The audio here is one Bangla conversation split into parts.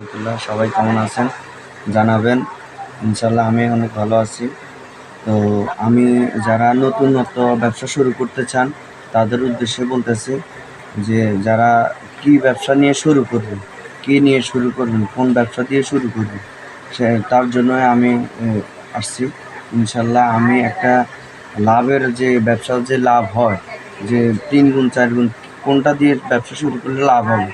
আলহামদুলিল্লাহ, সবাই কেমন আছেন জানাবেন। ইনশাল্লাহ আমি অনেক ভালো আছি। তো আমি যারা নতুনত্ব ব্যবসা শুরু করতে চান তাদের উদ্দেশ্যে বলতেছি যে যারা কি ব্যবসা নিয়ে শুরু করবেন, কি নিয়ে শুরু করবেন, কোন ব্যবসা দিয়ে শুরু করবেন, তার জন্য আমি আসছি। ইনশাল্লাহ আমি একটা লাভের যে ব্যবসার যে লাভ হয়, যে 3 গুণ 4 গুণ কোনটা দিয়ে ব্যবসা শুরু করলে লাভ হবে,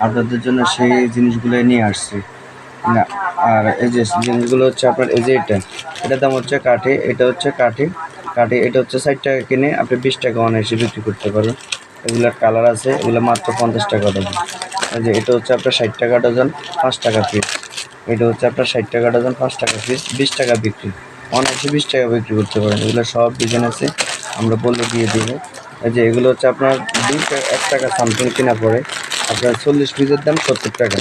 আপনাদের জন্য সেই জিনিসগুলো নিয়ে আসছি। না, আর এই যে জিনিসগুলো হচ্ছে আপনার এই যে এটার দাম হচ্ছে কাঠি, এটা হচ্ছে কাঠি। এটা হচ্ছে 60 টাকা কিনে আপনি 20 টাকা অনায়াসে বিক্রি করতে পারবেন। এগুলোর কালার আছে, এগুলো মাত্র 50 টাকা ডজন। এই যে এটা হচ্ছে আপনার 60 টাকা ডজন, 5 টাকা পিস। এটা হচ্ছে আপনার 60 টাকা ডজন, 5 টাকা পিস, 20 টাকা বিক্রি, অনায়াসে 20 টাকা বিক্রি করতে পারেন। এগুলো সব ডিজাইন আছে, আমরা বললে দিয়ে দেবো। এই যে এগুলো হচ্ছে আপনার 1 টাকা সামথিং কেনা পড়ে, আপনার 40 পিসের দাম 70 টাকা।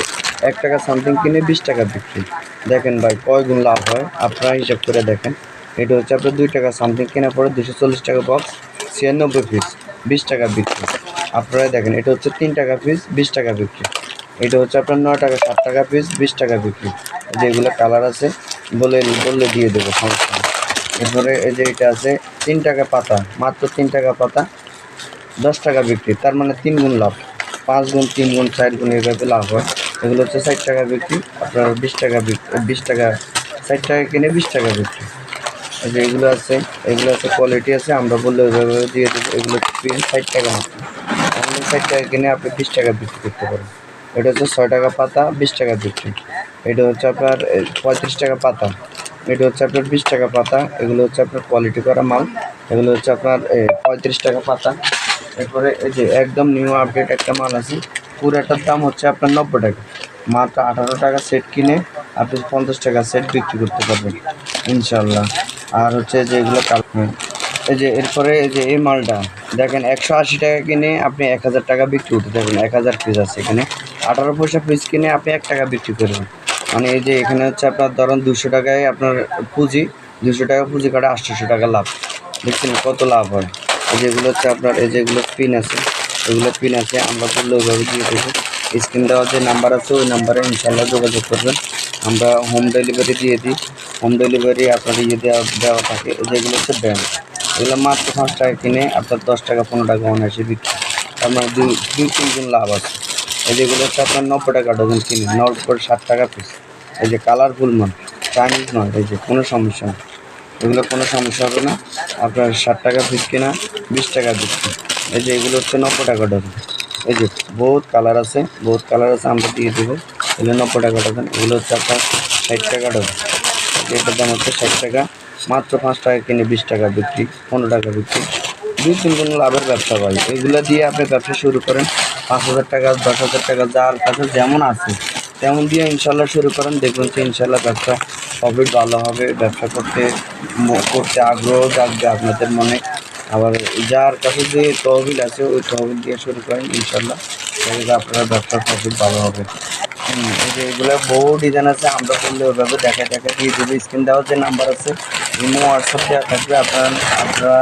1 টাকা সামথিং কিনে 20 টাকা বিক্রি। দেখেন ভাই কয় গুণ লাভ হয়, আপনারা হিসাব করে দেখেন। এটা হচ্ছে আপনার 2 টাকা সামথিং কেনা পড়ে, 240 টাকা বক্স, 96 পিস, 20 টাকা বিক্রি। আপনারা দেখেন এটা হচ্ছে 3 টাকা পিস, 20 টাকা বিক্রি। এটা হচ্ছে আপনার 9 টাকা 7 টাকা পিস, 20 টাকা বিক্রি। যেগুলো কালার আছে বললে দিয়ে দেবো, সমস্যা নেই। এরপরে এই যে এটা আছে 3 টাকা পাতা, মাত্র 3 টাকা পাতা, 10 টাকা বিক্রি। তার মানে 3 গুণ লাভ, 5 গুণ, 3 গুণ, 4 গুণ এইভাবে লাভ হয়। এগুলো হচ্ছে 60 টাকা বিক্রি, আপনার 20 টাকা বিক্রি, 20 টাকা, 60 টাকা কিনে 20 টাকা বিক্রি। এই যে এগুলো আছে কোয়ালিটি আছে, আমরা বললে ওইভাবে দিয়ে দেবো। এগুলো প্রিন্ট 60 টাকা মাত্র, অনলি 60 টাকা কিনে আপনি 20 টাকা বিক্রি করতে পারেন। এটা হচ্ছে 6 টাকা পাতা, 20 টাকা বিক্রি। এটা হচ্ছে আপনার 35 টাকা পাতা, এটা হচ্ছে আপনার 20 টাকা পাতা। এগুলো হচ্ছে আপনার কোয়ালিটি করা মাল। এগুলো হচ্ছে আপনার 35 টাকা পাতা। এরপরে এই যে একদম নিউ আপডেট একটা মাল আছে, পুরাটার দাম হচ্ছে আপনার 90 টাকা, মাত্র 18 টাকা সেট কিনে আপনি 50 টাকা সেট বিক্রি করতে পারবেন ইনশাল্লাহ। আর হচ্ছে যে এগুলো এই যে এরপরে এই যে এই মালটা দেখেন 180 টাকা কিনে আপনি 1000 টাকা বিক্রি করতে, দেখেন 1000 পিস আছে এখানে, 18 পয়সা পিস কিনে আপনি 1 টাকা বিক্রি করবেন। মানে এই যে এখানে হচ্ছে আপনার ধরেন 200 টাকায় আপনার পুঁজি, 200 টাকা পুঁজি কাটে 800 টাকা লাভ। দেখছেন কত লাভ হয়। এই যেগুলো হচ্ছে আপনার এই যেগুলো পিন আছে, এগুলো পিন আছে, আমরা বললে ওইভাবে দিয়ে দেবো। স্ক্রিন দেওয়ার যে নাম্বার আছে ওই নাম্বারে ইনশাল্লাহ যোগাযোগ করবেন, আমরা হোম ডেলিভারি দিয়ে দিই। হোম ডেলিভারি আপনার ইয়ে দেওয়া থাকে। যেগুলো হচ্ছে ব্যান্ড, এগুলো মাত্র 5 টাকা কিনে আপনার 10 টাকা 15 টাকা অনায়াসে বিক্রি, তার মানে 2-3 গুণ লাভ আছে। এই যেগুলো হচ্ছে আপনার 90 টাকা ডজন কিনে, 60 টাকা পিস। এই যে কালারফুল মাল, চাইনিজ নয়, এই যে কোনো সমস্যা নেই, এগুলো কোনো সমস্যা হবে না। আপনার 60 টাকা পিস কেনা, 20 টাকা বিক্রি। এই যে এগুলো হচ্ছে 90 টাকা ডজন। এই যে বহুত কালার আছে, আমরা দিয়ে দেবো। এগুলো 90 টাকা ডজন। এগুলো হচ্ছে আপনার 60 টাকা ডজন। এটার দাম হচ্ছে 60 টাকা, মাত্র 5 টাকা কিনে 20 টাকা বিক্রি, 15 টাকা বিক্রি। 2-3 গুণ লাভের ব্যবসা ভাই। এগুলো দিয়ে আপনি ব্যবসা শুরু করেন, 5,000 টাকা, 10,000 টাকা, যার কাছে যেমন আছে তেমন দিয়ে ইনশাল্লাহ শুরু করেন। দেখবেন যে ইনশাল্লাহ ব্যবসা প্রফিট ভালো হবে। ব্যবসা করতে আগ্রহ জাগবে আপনাদের মনে। আবার যার কাছে যে তহবিল আছে ওই তহবিল দিয়ে শুরু করেন, ইনশাল্লাহ দেখবেন আপনার ব্যবসার প্রফিট ভালো হবে। এই যে এগুলো বহু ডিজাইন আছে, আমরা বললে ওইভাবে দেখা দিয়ে দেবো। স্ক্রিন দেওয়ার যে নাম্বার আছে, ইমো হোয়াটসঅ্যাপ দেওয়া থাকবে। আপনারা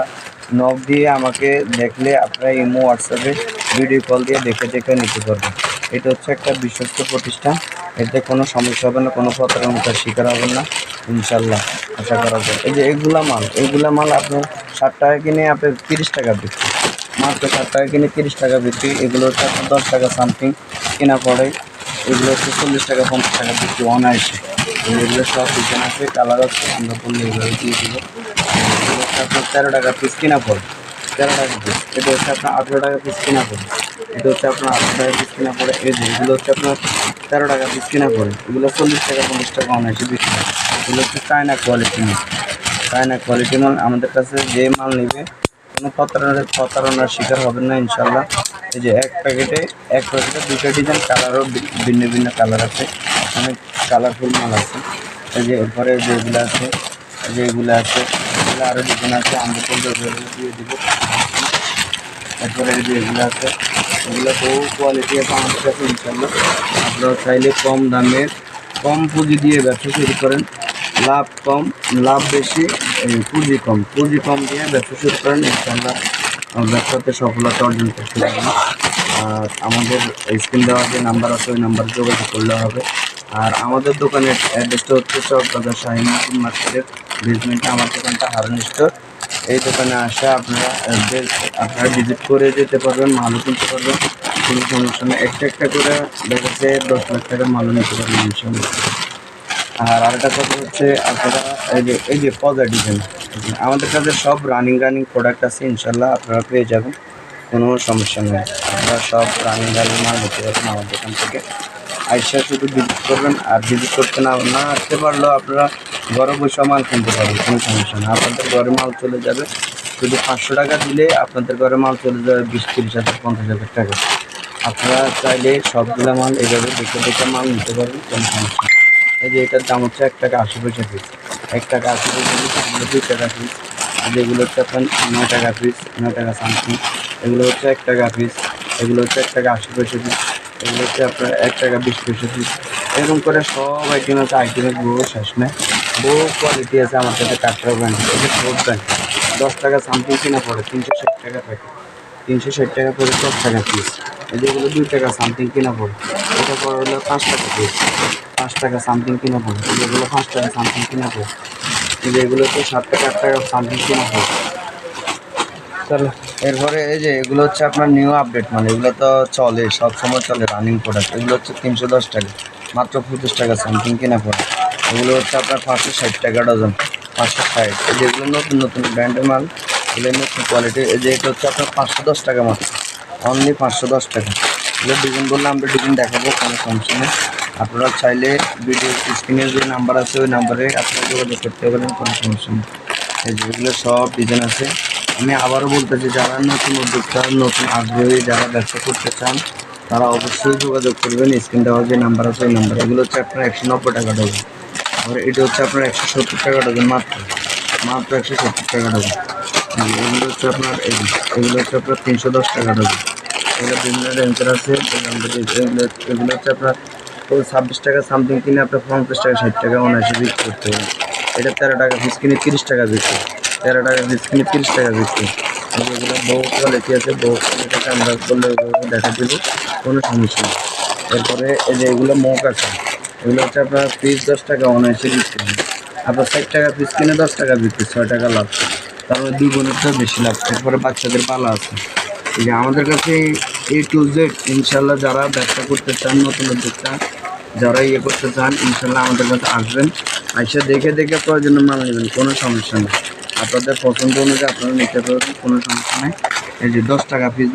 নক দিয়ে আমাকে দেখলে আপনারা ইমো হোয়াটসঅ্যাপে ভিডিও কল দিয়ে দেখে নিতে পারবেন। এটা হচ্ছে একটা বিশ্বস্ত প্রতিষ্ঠান, এতে কোনো সমস্যা হবে না, কোনো প্রতারণার শিকার হবেন না ইনশাল্লাহ, আশা করা যায়। এই যে এইগুলা মাল আপনার 60 টাকা কিনে আপনার 30 টাকা বিক্রি, মাত্র 60 টাকা কিনে 30 টাকা বিক্রি। এগুলো হচ্ছে আপনার 10 টাকা সামথিং কেনা পড়ে, এগুলো হচ্ছে 40 টাকা 50 টাকা বিক্রি অনায়াসে। এগুলো সব ডিজাইন আছে, কালার আছে, আমরা বললে এগুলো দিয়ে দেবো। এগুলো হচ্ছে আপনার 13 টাকা পিস কেনা পড়ে, 13 টাকা পিস। এটা হচ্ছে আপনার 18 টাকা পিস কেনা পড়ে, এটা হচ্ছে আপনার 18 টাকা পিস কেনা পড়ে। এই যে এগুলো হচ্ছে আপনার 13 টাকা পিস কেনা পড়ে, এগুলো 40 টাকা 50 টাকা অনায়াসে বিক্রি হয়। এগুলো হচ্ছে চায়না কোয়ালিটি মাল। আমাদের কাছে যে মাল নেবে কোনো প্রতারণার শিকার হবেন না ইনশাল্লাহ। এই যে এক প্যাকেটে 2টা ডিজাইন, কালারও ভিন্ন কালার আছে, অনেক কালারফুল মাল আছে। এই যে এরপরে এগুলো আছে এগুলো আরও ডিজাইন আছে, আমরা দিয়ে দিব। এরপরে এগুলো আছে, এগুলো বহু কোয়ালিটি আছে আমাদের কাছে ইনশাল্লাহ। আপনারা চাইলে কম দামের, কম পুঁজি দিয়ে ব্যবসা শুরু করেন, লাভ বেশি, পুঁজি কম দিয়ে ব্যবসা শুরু করেন, ইনশাল্লাহ ব্যবসাতে সফলতা অর্জন করতে পারবেন। আর আমাদের স্ক্রিন দেওয়া যে নাম্বার আছে ওই নাম্বারে যোগাযোগ করলে হবে। আর আমাদের দোকানের অ্যাড্রেসটা হচ্ছে চকবাজার শাহী মার্কেটের বেসমেন্টে আমার দোকানটা হারুন স্টোর। এই দোকানে আসা আপনারা ভিজিট করে যেতে পারবেন, মালও কিনতে পারবেন, কোনো সমস্যা নেই। একটা করে দেখাচ্ছে 10 লাখ টাকার মালও নিতে পারবেন ইনশাল্লাহ। আর আরেকটা কথা হচ্ছে আপনারা এই যে পজা ডিজাইন, আমাদের কাছে সব রানিং প্রোডাক্ট আছে ইনশাল্লাহ, আপনারা পেয়ে যাবেন, কোনো সমস্যা নেই। আপনারা সব রানিং মাল নিতে পারবেন আমার দোকান থেকে। আইসা শুধু ভিজিট করবেন, আর ভিজিট করতে না আসতে পারলেও আপনারা ঘরে বসে মাল কিনতে পারবেন, কোনো সমস্যা নেই। আপনাদের ঘরে মাল চলে যাবে, শুধু 500 টাকা দিলে আপনাদের ঘরে মাল চলে যাবে 20-30 হাজার 50,000 টাকা। আপনারা চাইলে সবগুলো মাল এইভাবে দেখে মাল নিতে পারবেন, কোনো সমস্যা নেই। এই যে এটার দাম হচ্ছে 1 টাকা 80 পয়সা পিস, 1 টাকা 80 পয়সা পিস, এগুলো 2 টাকা পিস। যেগুলো হচ্ছে আপনার 9 টাকা পিস, 9 টাকা সামথিং, এগুলো হচ্ছে 1 টাকা পিস, এগুলো হচ্ছে 1 টাকা 80 পয়সা পিস, এগুলো হচ্ছে আপনার 1 টাকা 20 পয়সা পিস। এরকম করে সব আইটেম আছে, আইটেমের বহু শেষ নেই, বহু কোয়ালিটি আছে আমার কাছে। কাটরা ব্র্যান্ড, এটা ফোর ব্র্যান্ড, 10 টাকা সামথিং কিনা পড়ে, 360 টাকা প্যাকেট, 360 টাকা পড়ে 10 টাকা পিস। এই যেগুলো 2 টাকা সামথিং কিনা পড়ে, এটা পড়ে হলো 5 টাকা পিস, 5 টাকা সামথিং কিনা পড়ে। যেগুলো 5 টাকা সামথিং কিনা পড়ে, যেগুলো হচ্ছে 7 টাকা 8 টাকা সামথিং কিনা পড়ে। চলো এরপরে এই যে এগুলো হচ্ছে আপনার নিউ আপডেট, মানে এগুলো তো চলে, সবসময় চলে, রানিং প্রোডাক্ট। এগুলো হচ্ছে 310 টাকা, মাত্র 25 টাকা সামথিং কিনা পড়ে। এগুলো হচ্ছে আপনার 560 টাকা ডজন, 560। এই যেগুলো নতুন ব্র্যান্ডের মাল, এগুলো নতুন কোয়ালিটি। এই যে এটা হচ্ছে আপনার 510 টাকা মাত্র, অনলি 510 টাকা। এগুলো ডিজাইন বললে আমরা ডিজাইন দেখাবো, কোনো সমস্যা নেই। আপনারা চাইলে ভিডিও স্ক্রিনের যে নাম্বার আছে ওই নাম্বারে আপনারা যোগাযোগ করতে পারেন, কোনো সমস্যা নেই। এই যে এগুলো সব ডিজাইন আছে। আমি আবারও বলতেছি, যারা নতুন উদ্যোক্তা, নতুন আগ্রহী, যারা ব্যবসা করতে চান, তারা অবশ্যই যোগাযোগ করবেন। স্ক্রিন দেওয়ার যে নাম্বার আছে ওই নাম্বার। এগুলো হচ্ছে আপনার 190 টাকা ডজন, আর এটা হচ্ছে আপনার 170 টাকা ডজন, মাত্র 170 টাকা ডজন। এগুলো হচ্ছে আপনার এগুলো হচ্ছে আপনার 310 টাকা ডজন। এগুলো বিভিন্ন রেঞ্জের আছে। এগুলো হচ্ছে আপনার 26 টাকা সামথিং কিনে আপনার 50 টাকা 60 টাকা অনায়াসে বিক্রি করতে হবে। এটা 13 টাকা পিস কিনে 30 টাকা বিক্রি, 13 টাকা পিস কিনে 30 টাকা বিক্রি। এগুলো বহু কোয়ালিটি আছে, বহু কোয়ালিটিকে আমরা করলে দেখা দেবো, কোনো সমস্যা নেই। এরপরে এই যে এগুলো মুখ আছে, এগুলো হচ্ছে আপনার পিস 10 টাকা অনায়াসে বিক্রি হয়। আপনার 60 টাকা পিস কিনে 10 টাকা বিক্রি, 6 টাকা লাভ, তারপরে 2 গুণেরটা বেশি লাভ। এরপরে বাচ্চাদের পালা আছে। এই যে আমাদের কাছে A to Z ইনশাল্লাহ, যারা ব্যবসা করতে চান, নতুন উদ্যোক্তা যারা করতে চান, ইনশাল্লাহ আমাদের কাছে আসবেন, আইসা দেখে প্রয়োজনীয় মাল নেবেন, কোনো সমস্যা নেই। আপনাদের পছন্দ অনুযায়ী আপনারা নিতে পারবেন, কোনো সমস্যা নেই। এই যে 10 টাকা পিস,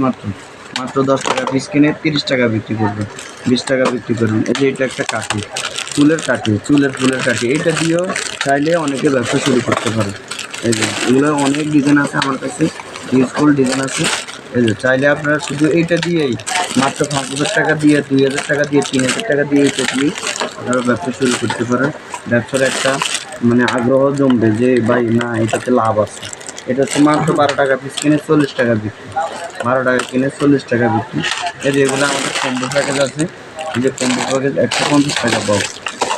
মাত্র 10 টাকা পিস কিনে 30 টাকা বিক্রি করবেন, 20 টাকা বিক্রি করবেন। এই যে এটা একটা কাঠি, ফুলের কাঠি, এটা দিয়েও চাইলে অনেকে ব্যবসা শুরু করতে পারে। এই যে এগুলো অনেক ডিজাইন আছে আমার কাছে, ইউজফুল ডিজাইন আছে। এই যে চাইলে আপনারা শুধু এইটা দিয়েই মাত্র 5,000 টাকা দিয়ে, 2,000 টাকা দিয়ে, 3,000 টাকা দিয়ে এইটা দিয়ে আপনারা ব্যবসা শুরু করতে পারেন। ব্যবসার একটা মানে আগ্রহ জমবে যে ভাই না, এটাতে লাভ আছে। এটা হচ্ছে মাত্র 12 টাকা পিস কিনে 40 টাকা বিক্রি, 12 টাকা কিনে 40 টাকা বিক্রি। এই যে এগুলো আমাদের কম্বো প্যাকেজ আছে। এই যে কম্বো প্যাকেজ 150 টাকা বক্স,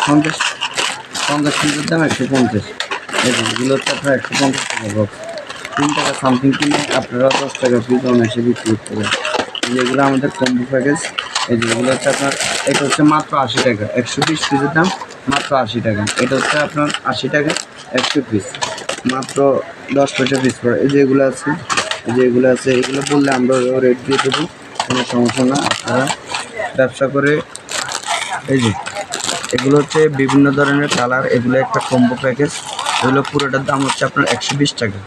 50 পিসের দাম 150। এই যে এগুলো হচ্ছে আপনার 150 টাকা বক্স, 3 টাকা সামথিং কিনে আপনারা 10 টাকা পিস অনায়াসে বিক্রি করতে পারেন। যেগুলো আমাদের কম্বো প্যাকেজ, এই যেগুলো হচ্ছে আপনার, এটা হচ্ছে মাত্র 80 টাকা, 120 পিসের দাম মাত্র 80 টাকা। এটা হচ্ছে আপনার 80 টাকা 100 পিস, মাত্র 10 পয়সা পিস পড়ে। এই যেগুলো আছে, এগুলো বললে আমরা রেট দিয়ে দেবো, কোনো সমস্যা না। আপনারা ব্যবসা করে, এই যে এগুলো হচ্ছে বিভিন্ন ধরনের কালার, এগুলো একটা কম্বো প্যাকেজ। এগুলো পুরোটার দাম হচ্ছে আপনার 120 টাকা,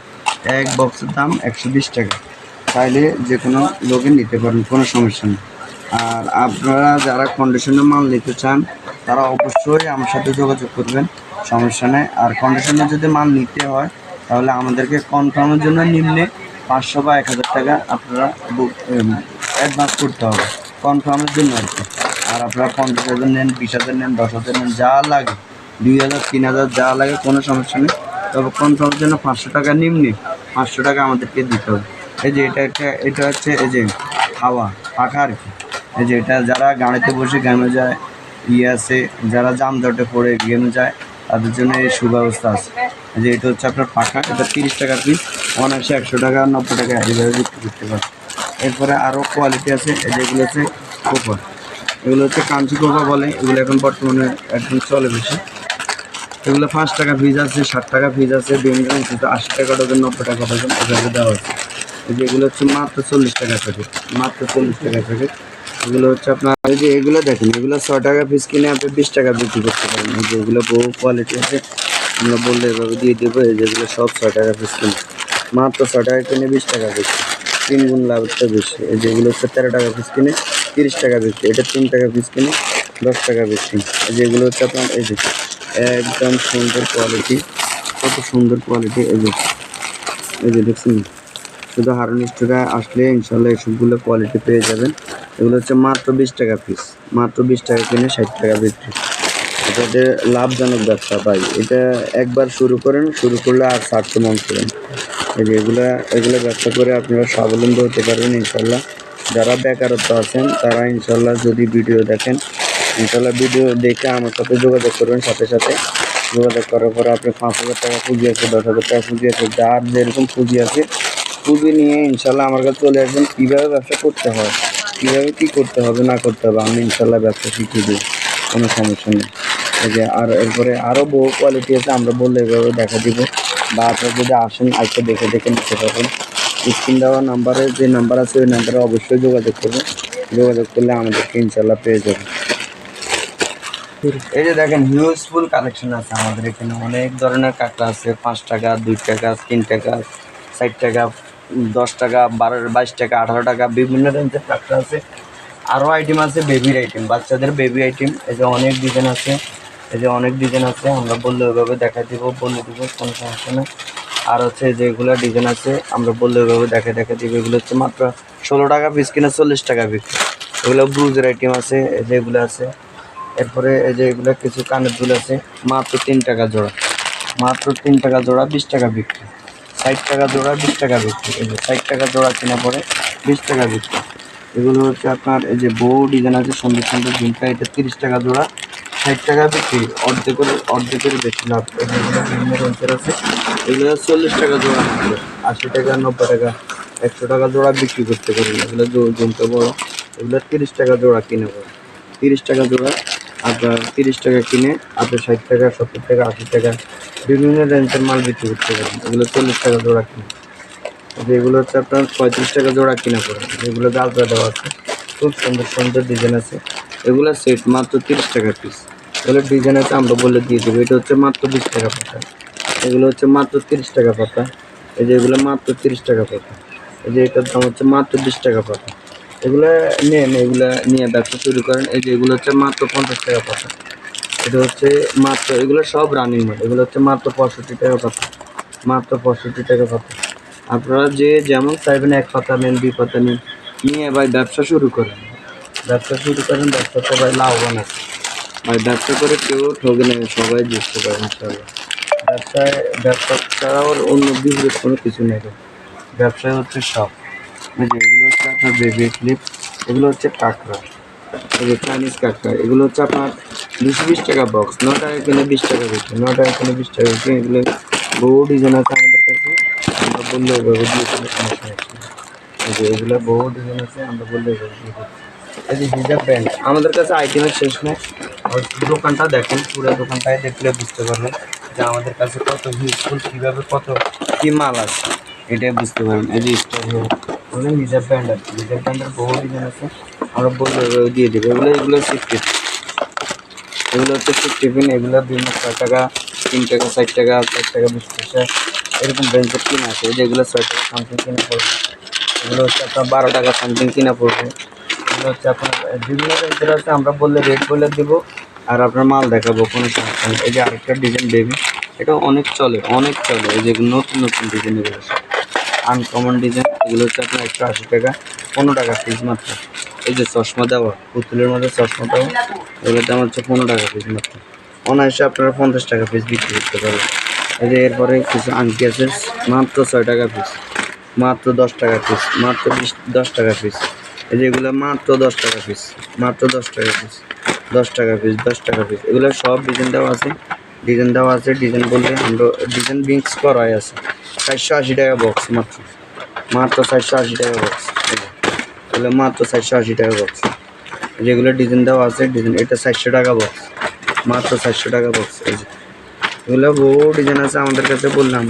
এক বক্সের দাম 120 টাকা। চাইলে যে কোনো লোকে নিতে পারেন, কোনো সমস্যা নেই। আর আপনারা যারা কন্ডিশনের মাল নিতে চান, তারা অবশ্যই আমার সাথে যোগাযোগ করবেন, সমস্যা নেই। আর কন্ডিশনে যদি মাল নিতে হয়, তাহলে আমাদেরকে কনফার্মের জন্য নিম্নে 500 বা 1000 টাকা আপনারা অ্যাডভান্স করতে হবে, কনফার্মের জন্য আর কি। আর আপনারা 50,000 নেন, 20,000 নেন, 10,000 নেন, যা লাগে, 2,000 3,000 যা লাগে, কোনো সমস্যা নেই। তবে কনফার্মের জন্য 500 টাকা নিম্নে 500 টাকা আমাদেরকে দিতে হবে। এই যে এটা হচ্ছে এই যে হাওয়া পাখা আর কি। এই যে এটা যারা গাড়িতে বসে গেমে যায়, আছে, যারা যানজটে পড়ে গেমে যায়, তাদের জন্য এই সুব্যবস্থা আছে। এই যে এটা হচ্ছে আপনার পাখা, এটা 30 টাকা পিস, অনায়াসে 100 টাকা 90 টাকা এইভাবে বিক্রি করতে পারে। এরপরে আরও কোয়ালিটি আছে, যেগুলো হচ্ছে কোপার, এগুলো হচ্ছে কাঞ্চি কোকা বলে, এগুলো এখন বর্তমানে একদম চলে বেশি। এগুলো 5 টাকা পিস আছে, 60 টাকা পিস আছে, বিভিন্ন 80 টাকা ডজন, 90 টাকা ডজন এভাবে দেওয়া হচ্ছে। এই যে এগুলো হচ্ছে মাত্র 40 টাকা প্যাকেট, মাত্র 40 টাকা প্যাকেট। এগুলো হচ্ছে আপনার এই যে এগুলো দেখেন, এগুলো 6 টাকা পিস কিনে আপনি 20 টাকা বিক্রি করতে পারেন। এই যে এগুলো বহু কোয়ালিটি আছে, আমরা বললে এভাবে দিয়ে দেবো। এই যেগুলো সব 6 টাকা পিস কিনে, মাত্র 6 টাকা কিনে 20 টাকা বিক্রি, 3 গুণ লাভটা বেশি। এই যেগুলো হচ্ছে 13 টাকা পিস কিনে 30 টাকা বিক্রি, এটা 3 টাকা পিস কিনে 10 টাকা বিক্রি। এই যেগুলো হচ্ছে আপনার এই যে একদম সুন্দর কোয়ালিটি, কত সুন্দর কোয়ালিটি। এই যে দেখছেন, শুধু হারুন স্টোরে আসলে ইনশাল্লাহ এসবগুলো কোয়ালিটি পেয়ে যাবেন। এগুলো হচ্ছে মাত্র 20 টাকা পিস, মাত্র 20 টাকা কিনে 60 টাকা বিক্রি। এটা লাভজনক ব্যবসা ভাই, এটা একবার শুরু করেন, শুরু করলে আর ছাড়তে মন করেন। এই যে এগুলো ব্যবসা করে আপনারা স্বাবলম্বী হতে পারবেন ইনশাল্লাহ। যারা বেকারত্ব আছেন তারা ইনশাল্লাহ যদি ভিডিও দেখেন, ইনশাল্লাহ ভিডিও দেখে আমার সাথে যোগাযোগ করবেন। সাথে সাথে যোগাযোগ করার পরে আপনি 5,000 টাকা পুঁজি আছে, 10,000 টাকা পুঁজি আছে, যার যেরকম পুঁজি আছে পুঁজি নিয়ে ইনশাল্লাহ আমার কাছে চলে আসবেন। কীভাবে ব্যবসা করতে হয়, কীভাবে কী করতে হবে না করতে হবে, আমি ইনশাল্লাহ ব্যবসা শিখিয়ে দিই, কোনো সমস্যা নেই। এই যে আর এরপরে আরও বহু কোয়ালিটি আছে, আমরা বললে এভাবে দেখা দিব, বা আপনারা যদি আসেন আজকে দেখে দেখে নিতে পারবেন। স্ক্রিন দেওয়া নাম্বারে যে নাম্বার আছে ওই নাম্বারে অবশ্যই যোগাযোগ করবেন, যোগাযোগ করলে আমাদেরকে ইনশাল্লাহ পেয়ে যাবেন। এই যে দেখেন হিউজফুল কালেকশন আছে আমাদের এখানে, অনেক ধরনের কাঁকড়া আছে। 5 টাকা, 2 টাকা, 3 টাকা, 60 টাকা, 10 টাকা, 22 টাকা, 18 টাকা, বিভিন্ন রেঞ্জের কাঁকড়া আছে। আরও আইটেম আছে, বেবির আইটেম, বাচ্চাদের বেবি আইটেম। এই যে অনেক ডিজাইন আছে, এই যে অনেক ডিজাইন আছে, আমরা বললে ওইভাবে দেখা দিব, বলে দিব, কোনো সমস্যা নেই। আর হচ্ছে যেগুলো ডিজাইন আছে আমরা বললে ওইভাবে দেখা দিব। এগুলো হচ্ছে মাত্র 16 টাকা পিস কিনা 40 টাকা বিক্রি। এগুলো ব্রুজের আইটেম আছে, এই যে এগুলো আছে। এরপরে এই যে এগুলো কিছু কানের দুল আছে, মাত্র 3 টাকা জোড়া, মাত্র 3 টাকা জোড়া, 20 টাকা বিক্রি। 60 টাকা জোড়া, 20 টাকা বিক্রি। এই যে 60 টাকা জোড়া কেনা পরে 20 টাকা বিক্রি। এগুলো হচ্ছে আপনার এই যে বউ ডিজাইন আছে, সুন্দর সুন্দর ঝুমকা, এটা 30 টাকা জোড়া, 60 টাকা বিক্রি, অর্ধেকের বেশি লাভ। এগুলো বিভিন্ন রেঞ্জের আছে, এগুলো 40 টাকা জোড়া, মাত্র 80 টাকা, 90 টাকা, 100 টাকা জোড়া বিক্রি করতে পারেন। এগুলো ঝুমকা বড়, এগুলো 30 টাকা জোড়া কিনে পড়ে, 30 টাকা জোড়া। আপনার 30 টাকা কিনে আপনার 60 টাকা, 70 টাকা, 80 টাকা বিভিন্ন রেঞ্জের মাল বিক্রি করতে পারেন। এগুলো 40 টাকা জোড়া কিনে। যেগুলো হচ্ছে আপনার 35 টাকা জোড়া কিনা পড়ে, যেগুলো গালটা দেওয়া আছে, খুব সুন্দর সুন্দর ডিজাইন আছে। এগুলো সেট মাত্র 30 টাকা পিস। এগুলো ডিজাইন আছে, আমরা বলে দিয়ে দেবো। এটা হচ্ছে মাত্র 20 টাকা পাতা, এগুলো হচ্ছে মাত্র 30 টাকা পাতা। এই যে এগুলো মাত্র 30 টাকা পাতা। এই যে এটার দাম হচ্ছে মাত্র 20 টাকা পাতা। এগুলো নেন, এগুলো নিয়ে ব্যবসা শুরু করেন। এই যে এগুলো হচ্ছে মাত্র 50 টাকা পাতা। এটা হচ্ছে মাত্র, এগুলো সব রানিং মাল। এগুলো হচ্ছে মাত্র 65 টাকা পাতা, মাত্র 65 টাকা পাতা। আপনারা যে যেমন চাইবেন, 1 পাতা নেন, 2 পাতা নেন, নিয়ে ভাই ব্যবসা শুরু করেন, ব্যবসা শুরু করেন। ব্যবসা তো ভাই লাভবান আছে ভাই, ব্যবসা করে কেউ ঠকে নেই, সবাই জিততে পারে ইনশাআল্লাহ। ব্যবসা ছাড়াও অন্য বিপরীত কোনো কিছু নেই, ব্যবসায় হচ্ছে সব। এই যে এগুলো হচ্ছে আপনার বেবি ক্লিপ, এগুলো হচ্ছে কাঁকড়া, এই যে চাইনিজ কাঁকড়া। এগুলো হচ্ছে আপনার 220 টাকা বক্স, 9 টাকা কিনে 20 টাকা বিক্রি, 9 টাকা কিনে 20 টাকা বিক্রি। এগুলো বহু ডিজাইন আছে আমাদের কাছে, আমরা বললে ওইভাবে দিয়ে দিলে সমস্যা হচ্ছে। এই যে এগুলো বহু ডিজাইন আছে, আমরা বললে ওইভাবে দিয়ে দিই। এই যে হিজাব ব্যান্ড, আমাদের কাছে আইটেমের শেষ নেই। আর দোকানটা দেখেন, পুরো দোকানটায় দেখলে বুঝতে পারবেন যে আমাদের কাছে কত হিউজফুল, কীভাবে কত কী মাল আছে, এটাই বুঝতে পারবেন। এই যে স্টোর ওগুলো হিজাব ব্যান্ড আছে, হিজাব ব্যান্ডের বহু ডিজাইন আছে, আমরা বললে ওইভাবে দিয়ে দেবো। এগুলো শিফটিফিন, এগুলো হচ্ছে শিফটিফিন। এগুলো বিভিন্ন 6 টাকা, 3 টাকা, 60 টাকা, 60 টাকা 20 পয়সা এরকম রেঞ্জের কিনা আছে। এই যে এগুলো 6 টাকা সামথিং কিনা পড়বে, এগুলো হচ্ছে আপনার 12 টাকা সামথিং কিনা পড়বে। এগুলো হচ্ছে আপনার বিভিন্ন রেঞ্জের আছে, আমরা বললে রেট বলে দেবো আর আপনার মাল দেখাবো, কোনো সমস্যা নেই। এই যে আরেকটা ডিজাইন বেবি, এটা অনেক চলে, অনেক চলে। এই যে নতুন নতুন ডিজাইন এগুলো আছে, আনকমন ডিজাইন। এগুলো হচ্ছে আপনার 180 টাকা, 15 টাকা পিস মাত্র। এই যে চশমা দেওয়া, পুতুলের মধ্যে চশমা দেওয়া, এগুলোর দাম হচ্ছে 15 টাকা পিস মাত্র। অনায়াসে আপনারা 50 টাকা পিস বিক্রি করতে পারবেন। এই যে এরপরে কিছু আংটি আছে, মাত্র 6 টাকা পিস, মাত্র 10 টাকা পিস, মাত্র 10 টাকা পিস। এই যে এগুলো মাত্র 10 টাকা পিস, মাত্র 10 টাকা পিস, 10 টাকা পিস, 10 টাকা পিস। এগুলো সব ডিজাইন দেওয়া আছে, ডিজাইন দেওয়া আছে। ডিজাইন বলতে আমরা ডিজাইন মিক্স করাই আছে। 480 টাকা বক্স মাত্র, মাত্র 480 টাকা বক্স। এগুলো মাত্র 480 টাকা বক্স। যেগুলো ডিজাইন দেওয়া আছে ডিজাইন, এটা 400 টাকা বক্স, মাত্র 400 টাকা বক্স। এই যে এগুলো বহু ডিজাইন আছে আমাদের কাছে, বললাম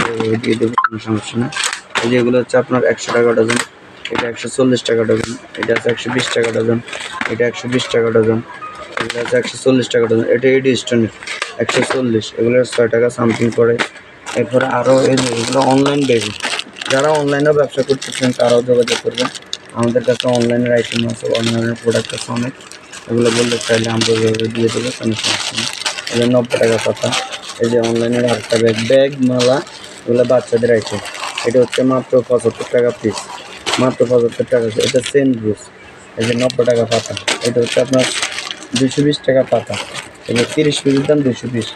দিয়ে দেবো, কোনো সমস্যা না। এই যে এগুলো হচ্ছে আপনার 100 টাকা ডজন, এটা 140 টাকা ডজন, এটা আছে 120 টাকা ডজন, এটা 120 টাকা ডজন, এগুলো আছে 140 টাকা ডজন, এটা এডি স্টোনের 140, এগুলো 6 টাকা সামথিং পড়ে। এরপরে আরও এই যে এগুলো অনলাইন বেবি, যারা অনলাইনেও ব্যবসা করতেছেন তারাও যোগাযোগ করবেন, আমাদের কাছে অনলাইনের আইটেম আছে, অনলাইনের প্রোডাক্ট আছে অনেক, এগুলো বললে চাইলে আমরা দিয়ে দেবো, কোনো সমস্যা নেই। এগুলো 90 টাকা পাতা। এই যে অনলাইনের আরেকটা ব্যাগ মালা, এগুলো বাচ্চাদের আইটেম, এটা হচ্ছে মাত্র 75 টাকা পিস, মাত্র 75 টাকা। এটা সেন্ট ব্রুস, এই যে 90 টাকা পাতা, এটা হচ্ছে আপনার 220 টাকা পাতা, এবার 30 পিসের দাম 220।